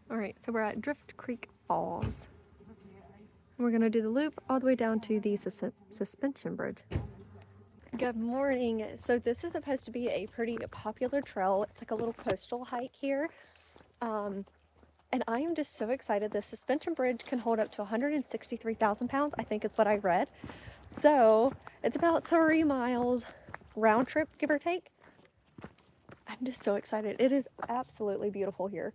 All right, so we're at Drift Creek Falls. We're gonna do the loop all the way down to the suspension bridge. Good morning. So this is supposed to be a pretty popular trail. It's like a little coastal hike here. And I am just so excited. The suspension bridge can hold up to 163,000 pounds, I think is what I read. So it's about 3 miles round trip, give or take. I'm just so excited. It is absolutely beautiful here.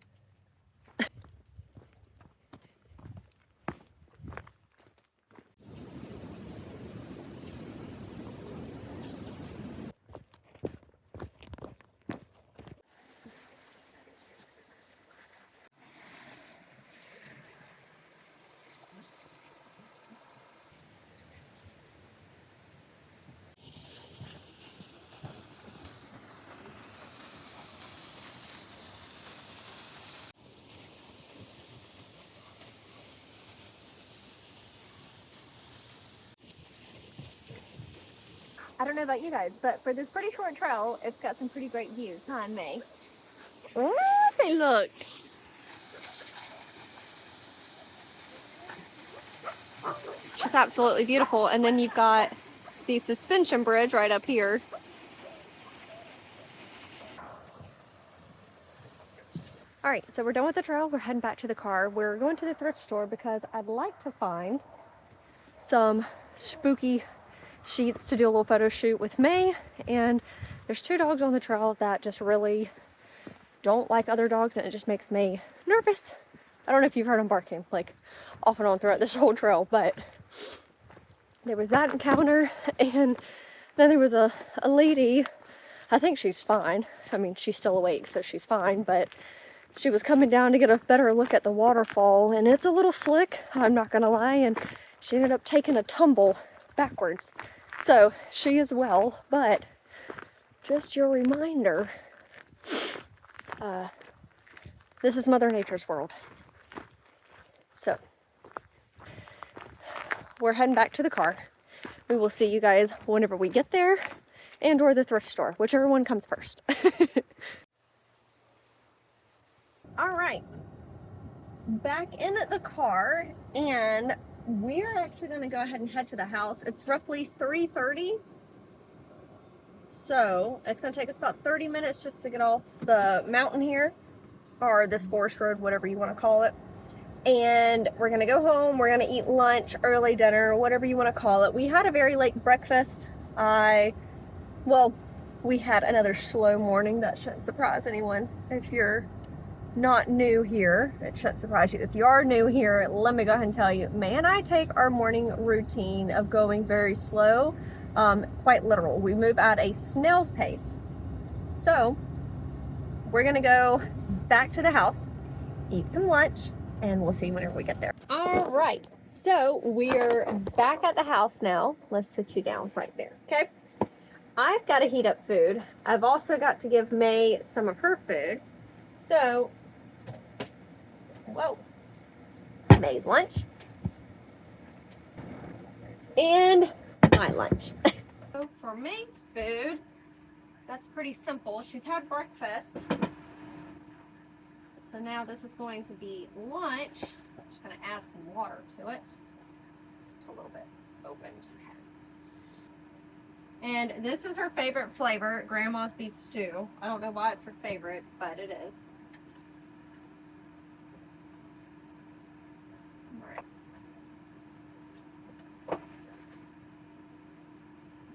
I don't know about you guys, but for this pretty short trail, it's got some pretty great views, huh, in May? Oh, say look. Just absolutely beautiful. And then you've got the suspension bridge right up here. All right, so we're done with the trail. We're heading back to the car. We're going to the thrift store because I'd like to find some spooky sheets to do a little photo shoot with May. And there's 2 dogs on the trail that just really don't like other dogs, and it just makes me nervous. I don't know if you've heard them barking like off and on throughout this whole trail, but there was that encounter. And then there was a lady, I think she's fine. I mean, she's still awake, so she's fine, but she was coming down to get a better look at the waterfall, and it's a little slick, I'm not gonna lie, and she ended up taking a tumble backwards. So she is well, but just your reminder, this is Mother Nature's world. So we're heading back to the car. We will see you guys whenever we get there, and or the thrift store, whichever one comes first. All right, back in the car, and we're actually going to go ahead and head to the house. It's roughly 3:30, so it's going to take us about 30 minutes just to get off the mountain here, or this forest road, whatever you want to call it. And we're going to go home. We're going to eat lunch, early dinner, whatever you want to call it. We had a very late breakfast. Well, we had another slow morning. That shouldn't surprise anyone if you're not new here. It shouldn't surprise you. If you are new here, let me go ahead and tell you, May and I take our morning routine of going very slow, quite literal. We move at a snail's pace. So we're gonna go back to the house, eat some lunch, and we'll see you whenever we get there. All right, so we're back at the house now. Let's sit you down right there, okay? I've got to heat up food. I've also got to give May some of her food. So, whoa, May's lunch and my lunch. So for May's food, that's pretty simple. She's had breakfast. So now this is going to be lunch. I'm just going to add some water to it. It's a little bit opened. Okay. And this is her favorite flavor, Grandma's beef stew. I don't know why it's her favorite, but it is.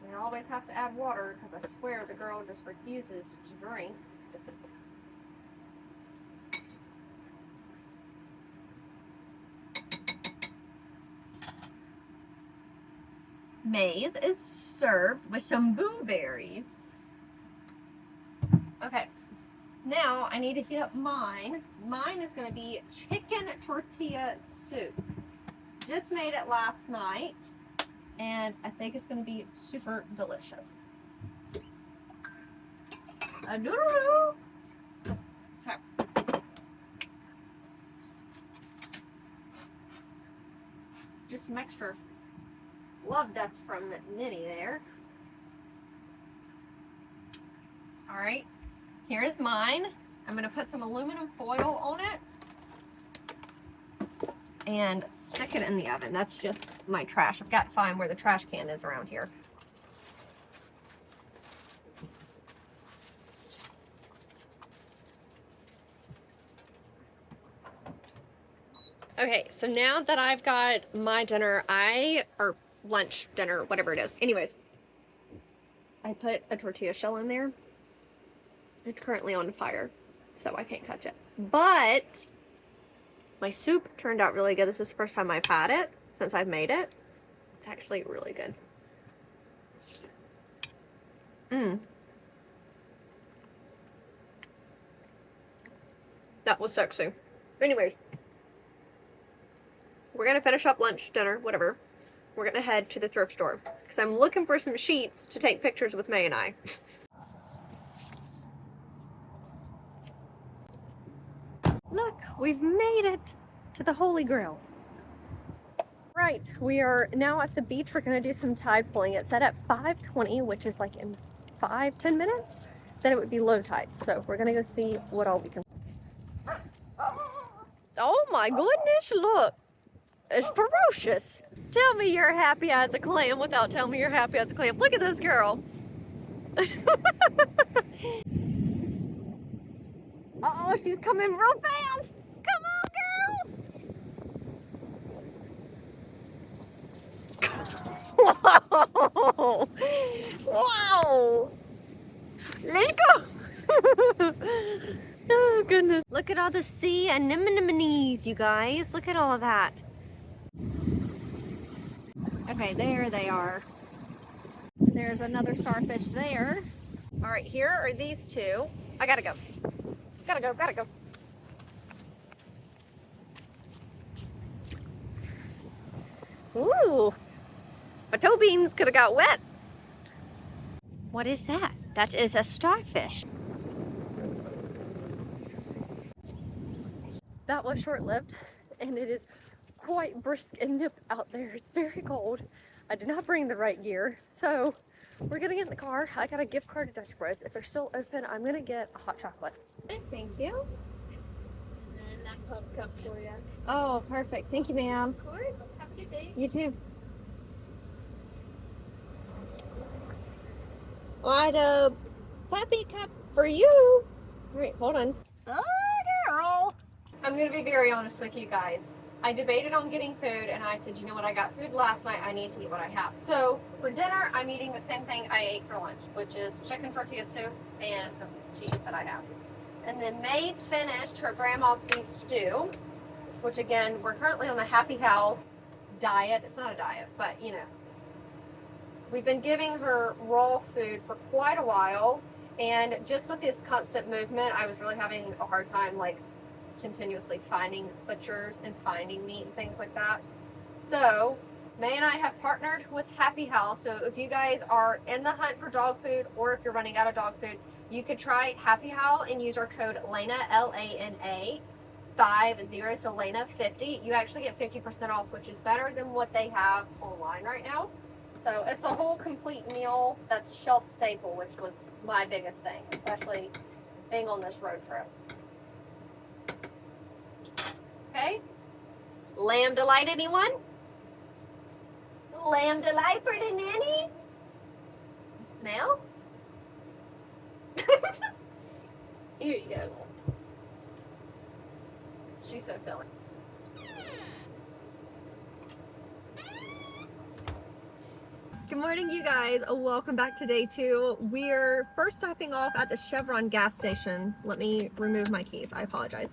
I always have to add water because I swear the girl just refuses to drink. May's is served with some blueberries. Okay, now I need to heat up mine. Mine is going to be chicken tortilla soup. Just made it last night, and I think it's going to be super delicious. Adorable. Okay. Just some extra love dust from the nitty there. All right, here is mine. I'm going to put some aluminum foil on it and stick it in the oven. That's just my trash. I've got to find where the trash can is around here. Okay, so now that I've got my dinner, or lunch, dinner, whatever it is. Anyways, I put a tortilla shell in there. It's currently on fire, so I can't touch it. But my soup turned out really good. This is the first time I've had it since I've made it. It's actually really good. That was sexy. Anyways, we're gonna finish up lunch, dinner, whatever. We're gonna head to the thrift store because I'm looking for some sheets to take pictures with May and I. Look, we've made it to the Holy Grail. Right, we are now at the beach. We're gonna do some tide pulling. It's set at 5:20, which is like in 5-10 minutes. Then it would be low tide. So we're gonna go see what all we can. Oh my goodness, look. It's ferocious. Tell me you're happy as a clam without telling me you're happy as a clam. Look at this girl. Oh, she's coming real fast. Come on, girl. Whoa. Wow. Let's go. Oh, goodness. Look at all the sea anemones, you guys. Look at all of that. Okay, there they are. There's another starfish there. All right, here are these two. I gotta go. Gotta go. Ooh, my toe beans could have got wet. What is that? That is a starfish. That was short-lived, and it is quite brisk and nip out there. It's very cold. I did not bring the right gear, so we're gonna get in the car. I got a gift card to Dutch Bros. If they're still open, I'm gonna get a hot chocolate. Thank you. And then that pub cup for you. Oh, perfect. Thank you, ma'am. Of course. Have a good day. You too. Alright, a puppy cup for you. Alright, hold on. Oh, girl. I'm gonna be very honest with you guys. I debated on getting food, and I said, you know what, I got food last night, I need to eat what I have. So for dinner, I'm eating the same thing I ate for lunch, which is chicken tortilla soup and some cheese that I have. And then May finished her grandma's beef stew, which again, we're currently on the Happy Cow diet. It's not a diet, but you know. We've been giving her raw food for quite a while, and just with this constant movement, I was really having a hard time, like, continuously finding butchers and finding meat and things like that. So May and I have partnered with Happy House. So if you guys are in the hunt for dog food, or if you're running out of dog food, you could try Happy House and use our code Lana, Lana 50, so Lana 50. You actually get 50% off, which is better than what they have online right now. So it's a whole complete meal that's shelf staple, which was my biggest thing, especially being on this road trip. Okay. Lamb delight, anyone? Lamb delight for the nanny? Smell? Here you go. She's so silly. Good morning, you guys. Welcome back to day 2. We're first stopping off at the Chevron gas station. Let me remove my keys. I apologize.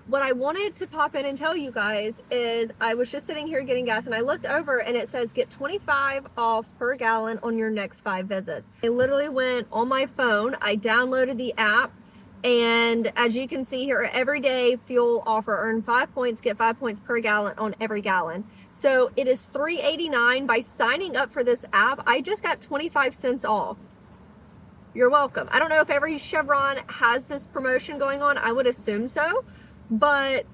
What I wanted to pop in and tell you guys is I was just sitting here getting gas, and I looked over and it says get 25 off per gallon on your next 5 visits. I literally went on my phone, I downloaded the app, and as you can see here, everyday fuel offer, earn 5 points, get 5 points per gallon on every gallon. So it is $3.89 by signing up for this app. I just got 25 cents off. You're welcome. I don't know if every Chevron has this promotion going on. I would assume so. But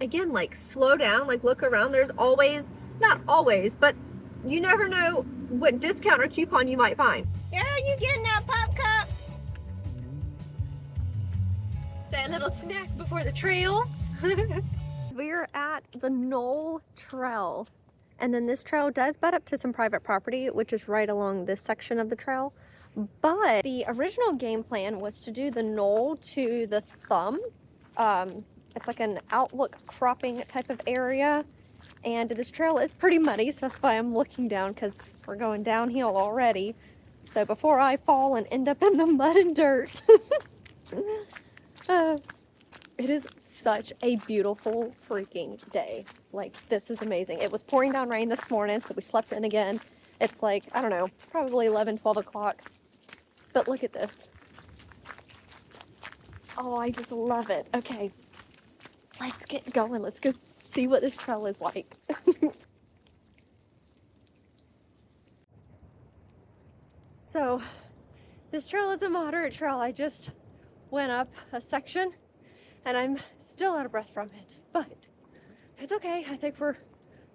again, like, slow down, like, look around. There's always, not always, but you never know what discount or coupon you might find. Yeah, you getting that pop cup? Say a little snack before the trail. We're at the Knoll Trail, and then this trail does butt up to some private property, which is right along this section of the trail. But the original game plan was to do the knoll to the thumb. It's like an outlook cropping type of area, and this trail is pretty muddy, so that's why I'm looking down, because we're going downhill already. So before I fall and end up in the mud and dirt. It is such a beautiful freaking day. Like, this is amazing. It was pouring down rain this morning, so we slept in again. It's like, I don't know, probably 11, 12 o'clock. But look at this. Oh, I just love it. Okay, let's get going. Let's go see what this trail is like. So, this trail is a moderate trail. I just went up a section and I'm still out of breath from it, but it's okay. I think we're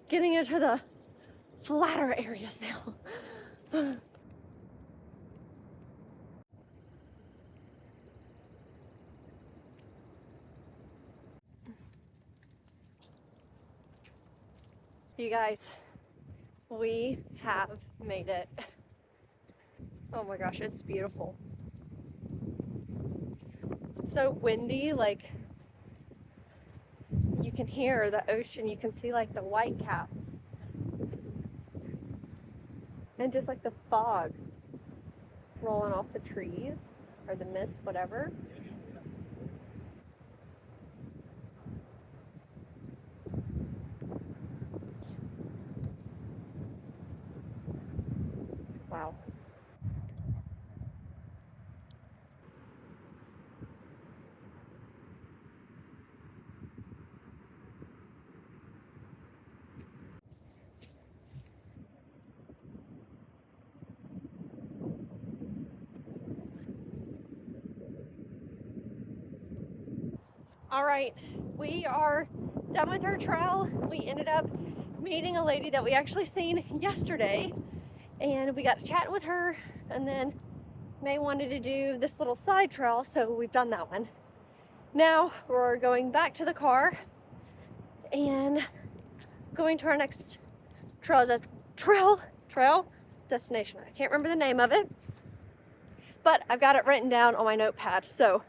getting into the flatter areas now. You guys, we have made it. Oh my gosh, it's beautiful. It's so windy, like you can hear the ocean, you can see like the white caps. And just like the fog rolling off the trees, or the mist, whatever. Wow. All right, we are done with our trail. We ended up meeting a lady that we actually seen yesterday, and we got to chat with her, and then May wanted to do this little side trail, so we've done that one. Now we're going back to the car and going to our next trail destination. I can't remember the name of it, but I've got it written down on my notepad, so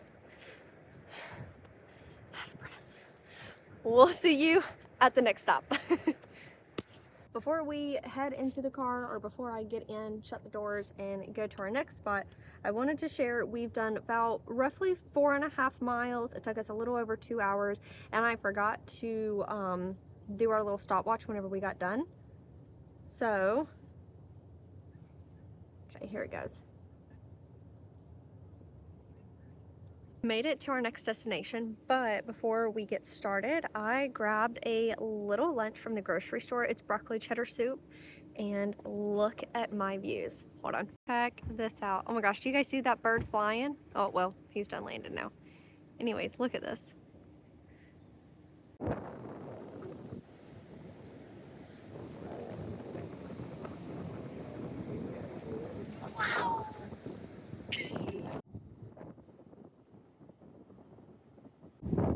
out of breath. We'll see you at the next stop. Before we head into the car, or before I get in, shut the doors, and go to our next spot, I wanted to share we've done about roughly 4.5 miles. It took us a little over 2 hours, and I forgot to do our little stopwatch whenever we got done. So, okay, here it goes. Made it to our next destination, but before we get started, I grabbed a little lunch from the grocery store. It's broccoli cheddar soup, and look at my views. Hold on, check this out. Oh my gosh, do you guys see that bird flying? Oh, well, he's done landing now. Anyways, look at this. Wow.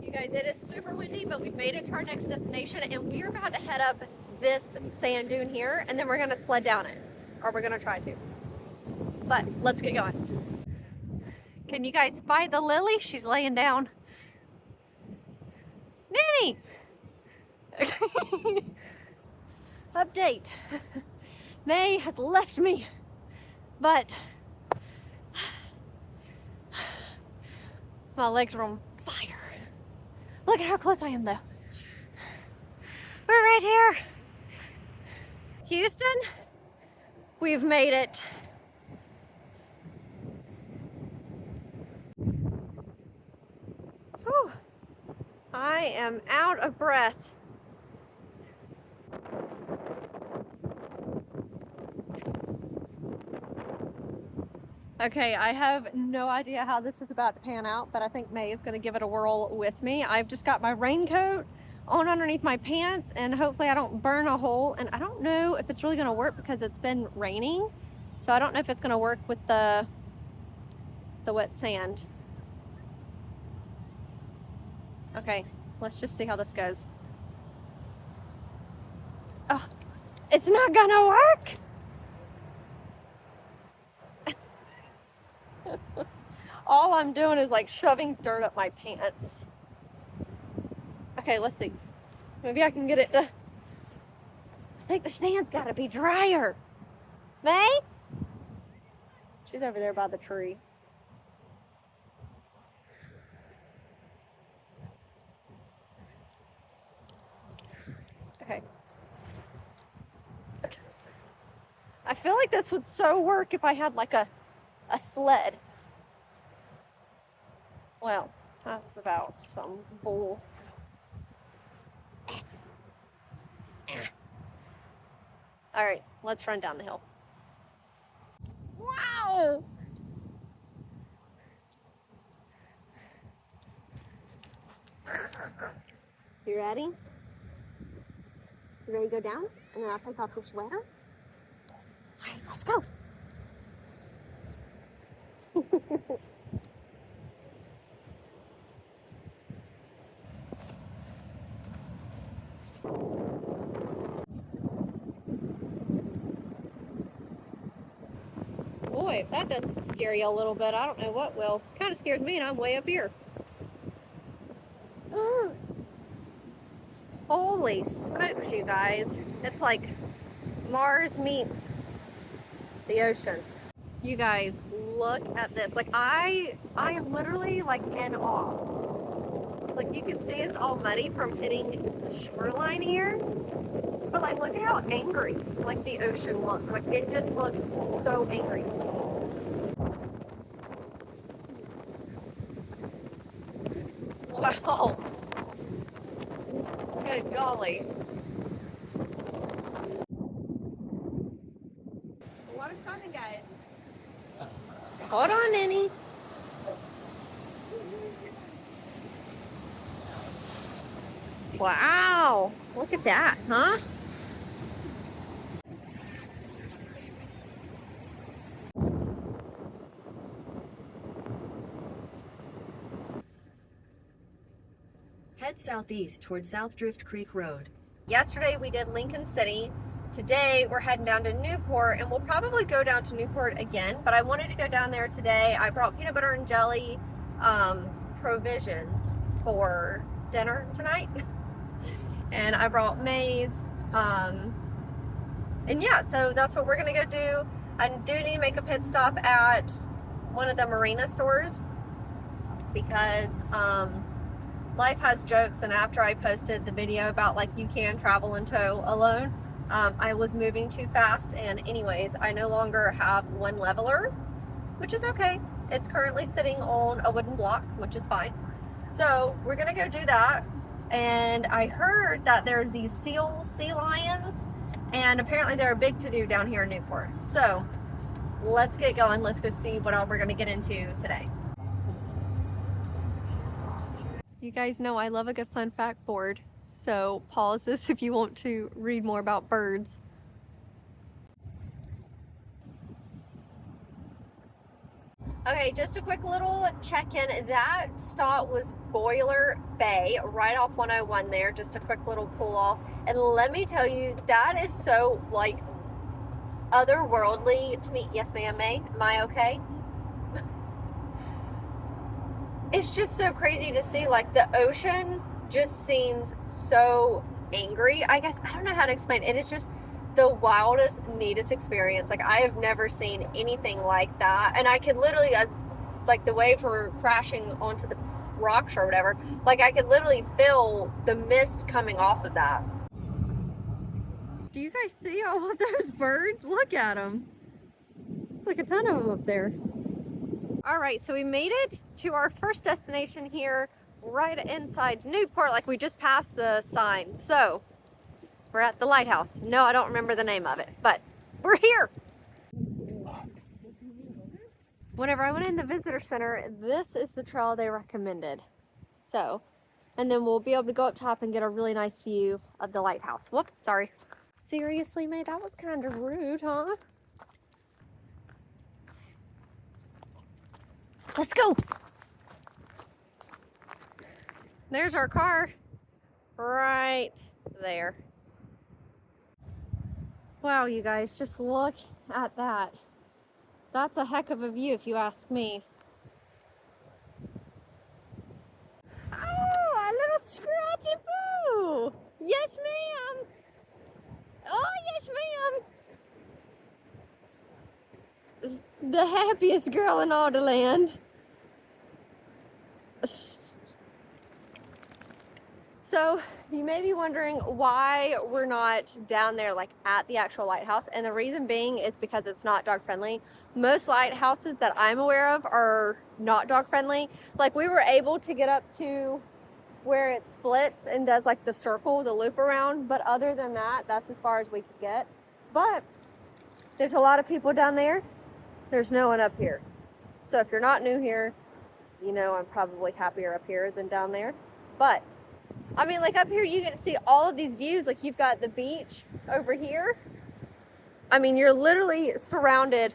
You guys, it is super windy, but we've made it to our next destination, and we're about to head up this sand dune here, and then we're gonna sled down it, or we're gonna try to. But let's get going. Can you guys spy the lily? She's laying down. Nanny! Update. May has left me, but my legs are on fire. Look at how close I am though. We're right here. Houston, we've made it. Whew. I am out of breath. Okay, I have no idea how this is about to pan out, but I think May is going to give it a whirl with me. I've just got my raincoat on underneath my pants, and hopefully I don't burn a hole. And I don't know if it's really going to work because it's been raining, so I don't know if it's going to work with the wet sand. Okay, let's just see how this goes. Oh, it's not gonna work. All I'm doing is like shoving dirt up my pants. Okay, let's see. Maybe I can get it to... I think the sand's gotta be drier. May? She's over there by the tree. Okay. I feel like this would so work if I had like a sled. Well, that's about some bull. All right, let's run down the hill. Wow! You ready? You ready to go down? And then I'll take off your sweater. All right, let's go. Boy, if that doesn't scare you a little bit, I don't know what will. Kind of scares me, and I'm way up here. Ooh. Holy smokes, you guys. It's like Mars meets the ocean. You guys, look at this. Like, I am literally like in awe. Like, you can see it's all muddy from hitting the shoreline here. But like, look at how angry like the ocean looks. Like, it just looks so angry to me. Wow. Good golly. The water's coming, guys. Hold on, Ninny. Wow. Look at that, huh? Head southeast toward South Drift Creek Road. Yesterday we did Lincoln City. Today we're heading down to Newport, and we'll probably go down to Newport again, but I wanted to go down there today. I brought peanut butter and jelly provisions for dinner tonight. And I brought maize. And yeah, so that's what we're gonna go do. I do need to make a pit stop at one of the marina stores because life has jokes, and after I posted the video about like you can travel in tow alone, I was moving too fast, and anyways, I no longer have one leveler, which is okay. It's currently sitting on a wooden block, which is fine. So we're gonna go do that. And I heard that there's these sea lions, and apparently they're a big to-do down here in Newport. So let's get going. Let's go see what all we're gonna get into today. You guys know I love a good fun fact board, so pause this if you want to read more about birds. Okay, just a quick little check-in. That stop was Boiler Bay, right off 101 there. Just a quick little pull-off. And let me tell you, that is so, like, otherworldly to me. Yes, ma'am, May? Am I okay? It's just so crazy to see, like, the ocean just seems so angry. I guess, I don't know how to explain it. It's just the wildest, neatest experience. Like, I have never seen anything like that. And I could literally, as like the waves were crashing onto the rocks or whatever, like I could literally feel the mist coming off of that. Do you guys see all of those birds? Look at them. It's like a ton of them up there. All right, so we made it to our first destination here, right inside Newport. Like, we just passed the sign. So we're at the lighthouse. No, I don't remember the name of it, but we're here. Whenever I went in the visitor center, this is the trail they recommended. So, and then we'll be able to go up top and get a really nice view of the lighthouse. Whoops, sorry. Seriously, mate, that was kind of rude, huh? Let's go. There's our car right there. Wow, you guys, just look at that. That's a heck of a view if you ask me. Oh, a little scratchy boo! Yes, ma'am! Oh, yes, ma'am! The happiest girl in all the land. So, you may be wondering why we're not down there like at the actual lighthouse, and the reason being is because it's not dog friendly. Most lighthouses that I'm aware of are not dog friendly. Like, we were able to get up to where it splits and does like the circle, the loop around, but other than that, that's as far as we could get. But there's a lot of people down there. There's no one up here. So if you're not new here, you know I'm probably happier up here than down there. But I mean, like, up here you get to see all of these views. Like, you've got the beach over here. I mean, you're literally surrounded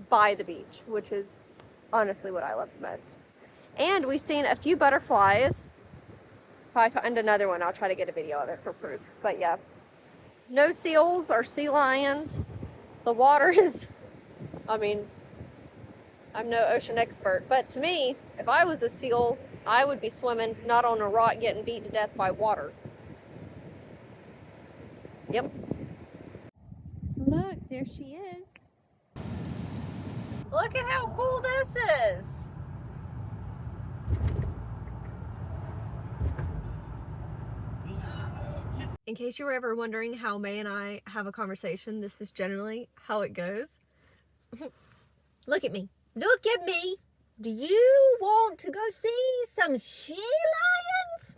by the beach, which is honestly what I love the most. And we've seen a few butterflies. If I find another one, I'll try to get a video of it for proof. But yeah, no seals or sea lions. The water is, I mean, I'm no ocean expert, but to me, if I was a seal, I would be swimming, not on a rock getting beat to death by water. Yep. Look, there she is. Look at how cool this is. In case you were ever wondering how May and I have a conversation, this is generally how it goes. Look at me. Look at me. Do you want to go see some sea lions?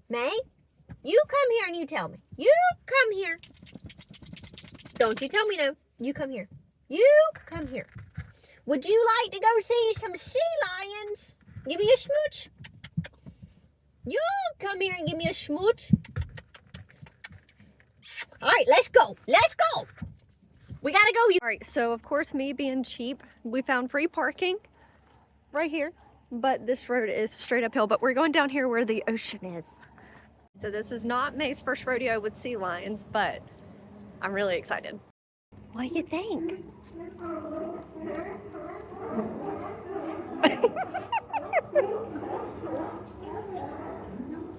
May, you come here and you tell me. You come here. Don't you tell me no. You come here. You come here. Would you like to go see some sea lions? Give me a smooch. You come here and give me a smooch. All right, let's go. Let's go. We gotta go. All right, so of course, me being cheap, we found free parking right here, but this road is straight uphill, but we're going down here where the ocean is. So this is not May's first rodeo with sea lions, but I'm really excited. What do you think?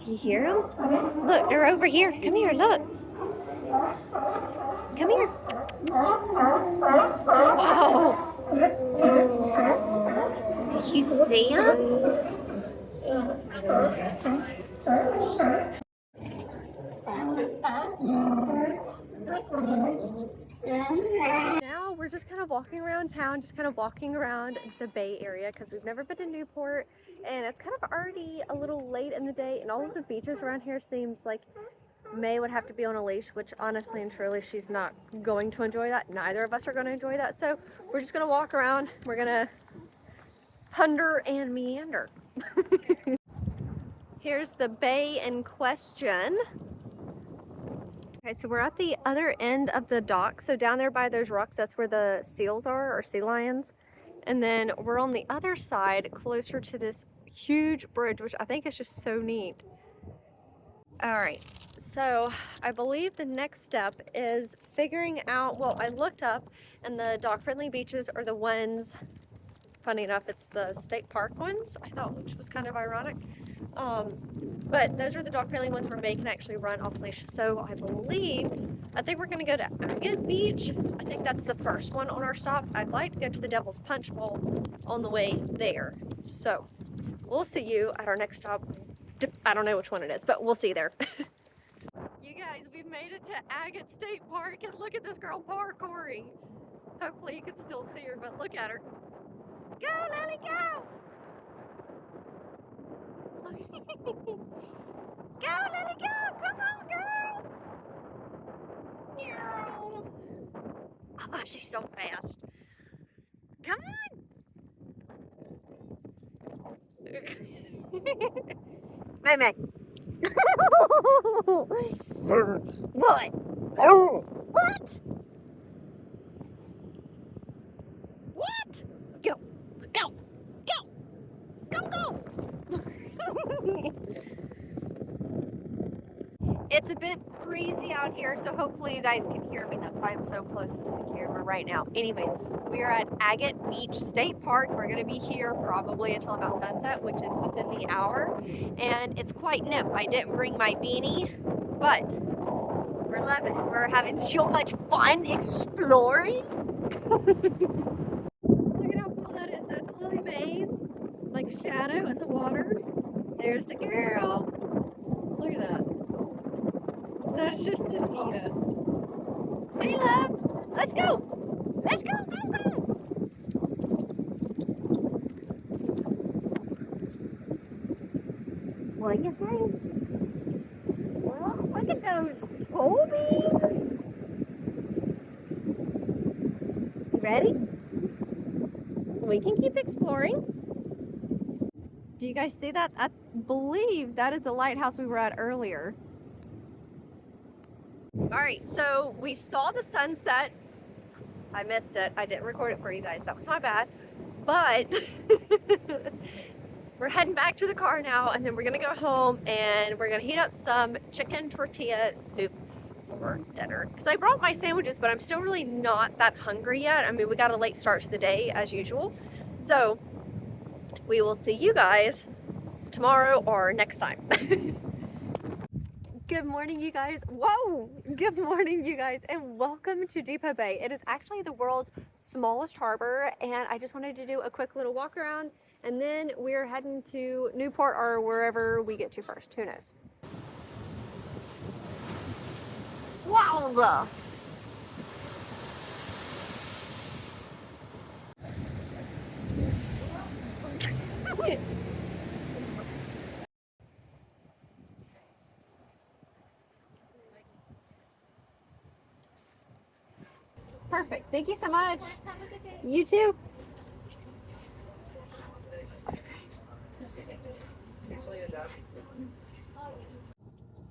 Do you hear them? Look, they're over here. Come here, look. Come here. Whoa. Do you see them? Now we're just kind of walking around town, just kind of walking around the Bay Area because we've never been to Newport, and it's kind of already a little late in the day, and all of the beaches around here seems like May would have to be on a leash, which honestly and truly she's not going to enjoy that. Neither of us are going to enjoy that, so we're just going to walk around. We're going to ponder and meander. Here's the bay in question. Okay, so we're at the other end of the dock. So down there by those rocks, that's where the seals are, or sea lions. And then we're on the other side, closer to this huge bridge, which I think is just so neat. All right, so I believe the next step is figuring out, well, I looked up and the dog-friendly beaches are the ones, funny enough, it's the state park ones, I thought, which was kind of ironic. But those are the dog-friendly ones where May can actually run off leash. So I think we're gonna go to Agate Beach. I think that's the first one on our stop. I'd like to go to the Devil's Punch Bowl on the way there. So we'll see you at our next stop. I don't know which one it is, but we'll see you there. You guys, we've made it to Agate State Park, and look at this girl parkouring. Hopefully you can still see her, but look at her. Go, Lily, go! Go, Lily, go! Come on, girl! Oh, she's so fast. Come on! May May. What? What? What? Go. Go. Go. Go, go. It's a bit breezy out here, so hopefully you guys can hear me. That's why I'm so close to the camera right now. Anyways, we are at Agate Beach State Park. We're going to be here probably until about sunset, which is within the hour. And it's quite nip. I didn't bring my beanie, but we're loving it. We're having so much fun exploring. Look at how cool that is. That's Lily Mays, like shadow in the water. There's the girl. Look at that. That's just the neatest. Hey, love. Let's go. Let's go, go, go. What do you think? Well, look at those Tobies. You ready? We can keep exploring. Do you guys see that? I believe that is the lighthouse we were at earlier. All right, so we saw the sunset. I missed it. I didn't record it for you guys. That was my bad. But we're heading back to the car now, and then we're gonna go home and we're gonna heat up some chicken tortilla soup for dinner. Because I brought my sandwiches, but I'm still really not that hungry yet. I mean, we got a late start to the day as usual. So we will see you guys tomorrow or next time. Good morning, you guys. Whoa! Good morning, you guys, and welcome to Depot Bay. It is actually the world's smallest harbor, and I just wanted to do a quick little walk around, and then we're heading to Newport or wherever we get to first. Who knows? Wowza! Perfect. Thank you so much. Have a good day. You too.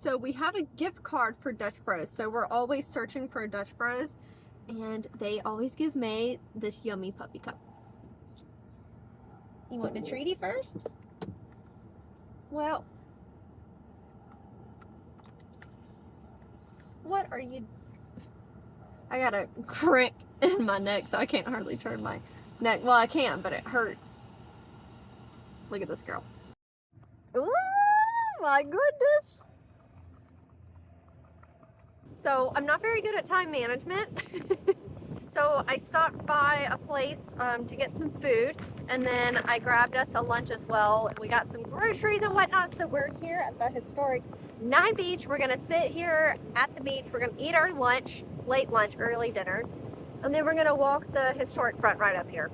So we have a gift card for Dutch Bros. So we're always searching for Dutch Bros, and they always give May this yummy puppy cup. You want the treaty first? Well, what are you? I got a crank in my neck, so I can't hardly turn my neck. Well, I can, but it hurts. Look at this girl. Oh my goodness. So I'm not very good at time management. So I stopped by a place to get some food, and then I grabbed us a lunch as well. We got some groceries and whatnot. So we're here at the historic Nye Beach. We're gonna sit here at the beach. We're gonna eat our lunch, late lunch, early dinner, and then we're gonna walk the historic front right up here.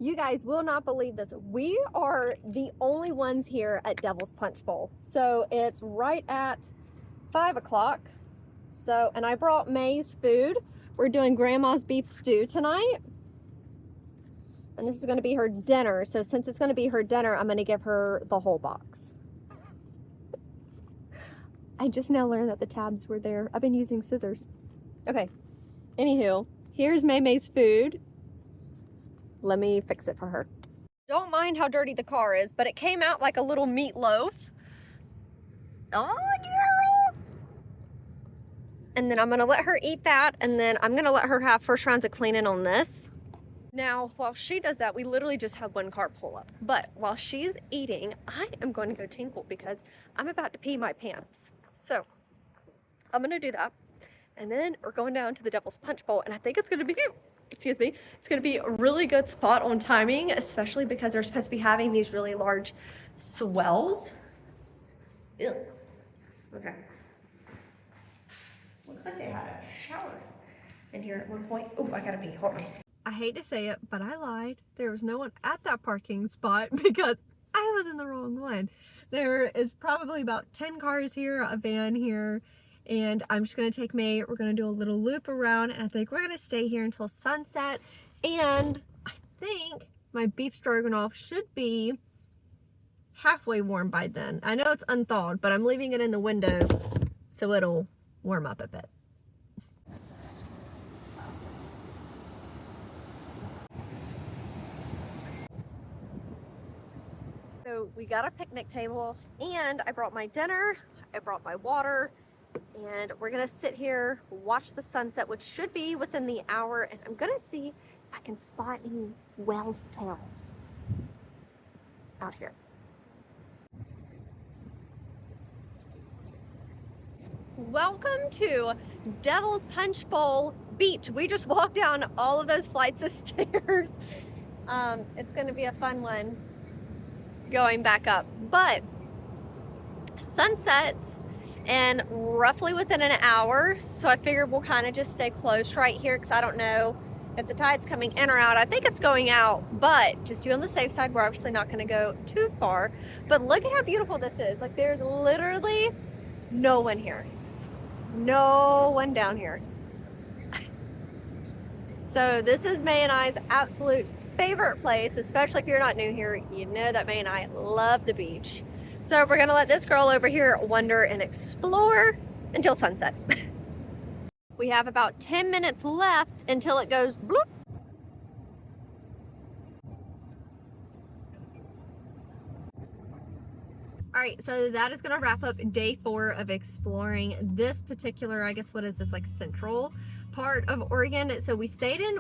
You guys will not believe this. We are the only ones here at Devil's Punch Bowl. So it's right at 5 o'clock. So, and I brought May's food. We're doing Grandma's beef stew tonight. And this is gonna be her dinner. So since it's gonna be her dinner, I'm gonna give her the whole box. I just now learned that the tabs were there. I've been using scissors. Okay, anywho, here's May's food. Let me fix it for her. Don't mind how dirty the car is, but it came out like a little meatloaf. Oh, girl! And then I'm gonna let her eat that, and then I'm gonna let her have first rounds of cleaning on this. Now, while she does that, we literally just have one car pull up. But while she's eating, I am going to go tinkle because I'm about to pee my pants. So, I'm gonna do that. And then we're going down to the Devil's Punch Bowl, and I think it's gonna be, excuse me, it's gonna be a really good spot on timing, especially because they're supposed to be having these really large swells. Ew. Okay. Looks like they had a shower in here at one point. Oh, I gotta pee, hold on. I hate to say it, but I lied. There was no one at that parking spot because I was in the wrong one. There is probably about 10 cars here, a van here, and I'm just gonna take May. We're gonna do a little loop around, and I think we're gonna stay here until sunset. And I think my beef stroganoff should be halfway warm by then. I know it's unthawed, but I'm leaving it in the window so it'll warm up a bit. So we got a picnic table and I brought my dinner, I brought my water, and we're gonna sit here, watch the sunset, which should be within the hour, and I'm gonna see if I can spot any whale's tails out here. Welcome to Devil's Punch Bowl Beach. We just walked down all of those flights of stairs. It's gonna be a fun one going back up, but sunsets and roughly within an hour, so I figured we'll kind of just stay close right here because I don't know if the tide's coming in or out. I think it's going out, but just to be on the safe side, we're obviously not going to go too far. But look at how beautiful this is. Like, there's literally no one here, no one down here. So this is May and I's absolute favorite place, especially if you're not new here. You know that May and I love the beach. So we're gonna let this girl over here wander and explore until sunset. We have about 10 minutes left until it goes bloop. All right, so that is gonna wrap up day 4 of exploring this particular, I guess, what is this, like central part of Oregon. So we stayed in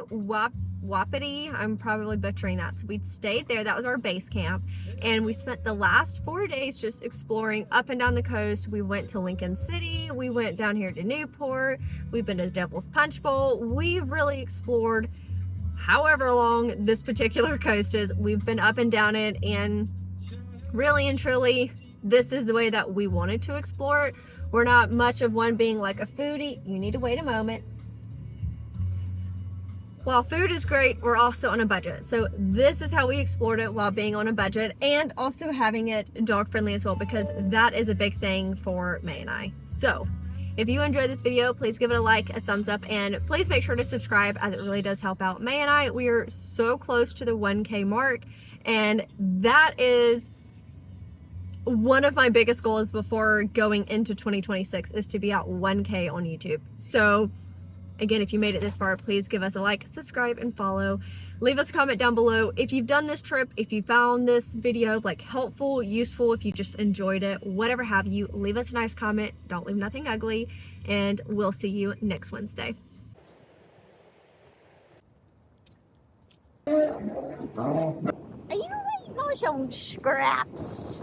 Wapiti. I'm probably butchering that. So we stayed there. That was our base camp. And we spent the last 4 days just exploring up and down the coast. We went to Lincoln City. We went down here to Newport. We've been to Devil's Punch Bowl. We've really explored however long this particular coast is. We've been up and down it, and really and truly, this is the way that we wanted to explore it. We're not much of one being like a foodie. You need to wait a moment. While food is great, we're also on a budget. So this is how we explored it while being on a budget, and also having it dog friendly as well, because that is a big thing for May and I. So if you enjoyed this video, please give it a like, a thumbs up, and please make sure to subscribe, as it really does help out May and I. We are so close to the 1K mark, and that is one of my biggest goals before going into 2026, is to be at 1K on YouTube. So again, if you made it this far, please give us a like, subscribe, and follow. Leave us a comment down below if you've done this trip, if you found this video like helpful, useful, if you just enjoyed it, whatever have you. Leave us a nice comment. Don't leave nothing ugly, and we'll see you next Wednesday. Are you waiting on some scraps?